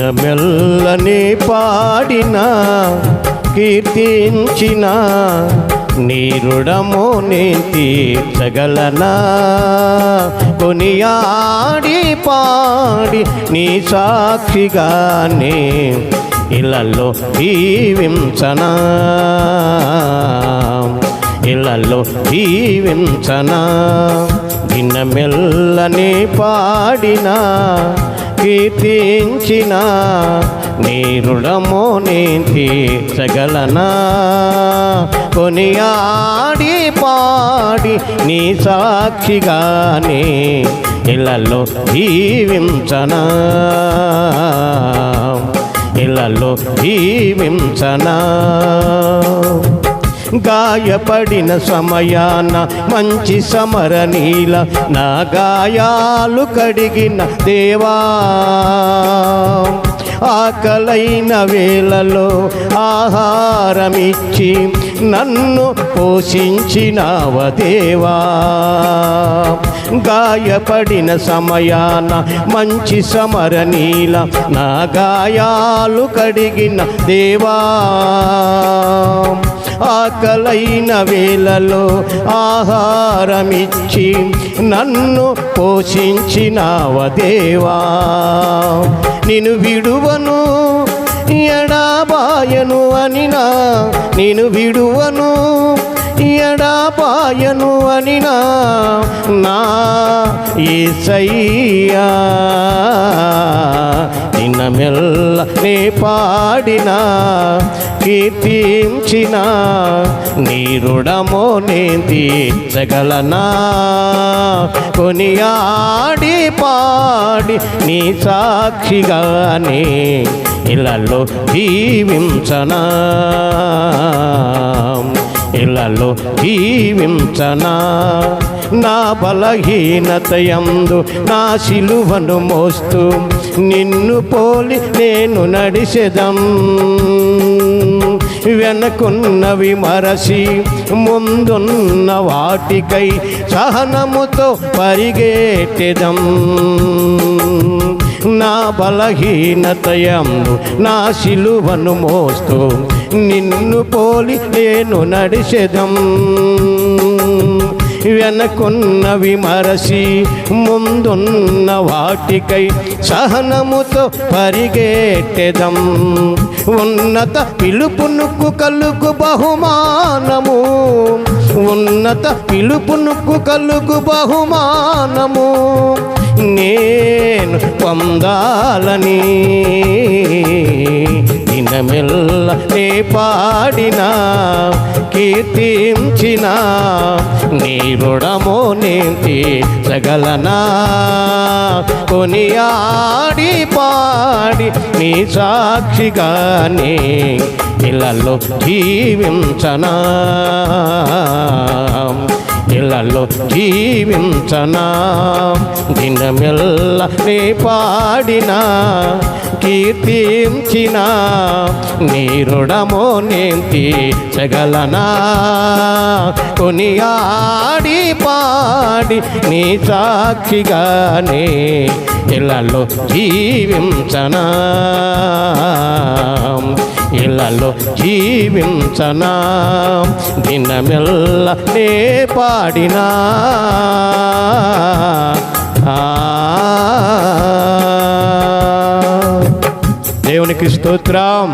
దినమెల్లని పాడిన కీర్తించిన నీ రుణము నే తీర్చగలనా కొనియాడి పాడి నీ సాక్షిగానే ఇళ్ళల్లో దీవించనా ఇళ్ళల్లో దీవించనా దినమెల్లని పాడిన కీర్తించిన నీ రుణము నే తీర్చగలనా కొనియాడి పాడి నీ సాక్షిగానే ఇళ్ళల్లో దీవించనా ఇళ్ళల్లో దీవించనా గాయపడిన సమయాన మంచి సమరనీల నా గాయాలు కడిగిన దేవా ఆకలైన వేళలో ఆహారమిచ్చి నన్ను పోషించినావ దేవా గాయపడిన సమయాన మంచి సమరనీల నా గాయాలు కడిగిన దేవా ఆకలైన వేళలో ఆహారమిచ్చి నన్ను పోషించినావ దేవా నిన్ను విడువను ఎడబాయను అనినా నిన్ను విడువను ఎడబాయను అనినా నా యేసయ్యా దినమెల్ల నే పాడిన కీర్తించిన నీ రుణము నే తీర్చగలనా కొనియాడి పాడి నీ సాక్షిగానే ఇళ్ళల్లో దీవించనా ఇళ్ళల్లో దీవించనా నా బలహీనతయందు నా శిలువను మోస్తూ నిన్ను పోలి నేను నడిసెదం వెనకున్నవి మరసి ముందున్న వాటికై సహనముతో పరిగెట్టెదం నా బలహీనతయందు నా శిలువను మోస్తూ నిన్ను పోలి నేను నడిసెదం వెనకున్నవి మరసి ముందున్న వాటికై సహనముతో పరిగెట్టెదం ఉన్నత పిలుపునుకు కలుగు బహుమానము ఉన్నత పిలుపునుకు కలుగు బహుమానము నేను పొందాలని దినమెల్ల నే పాడిన కీర్తించిన నీ రుణము నే తీర్చగలనా కొనియాడి పాడి నీ సాక్షిగానే ఇళ్ళల్లో జీవించనా ఇళ్ళల్లో జీవించనా దినమెల్ల నే పాడిన కీర్తించిన నీ రుణము నే తీర్చగలనా కొనియాడి పాడి నీ సాక్షిగానే ఇళ్ళల్లో జీవించనా ఇళ్ళల్లో జీవించనా దినమెల్ల నే పాడినా దేవునికి స్తోత్రం.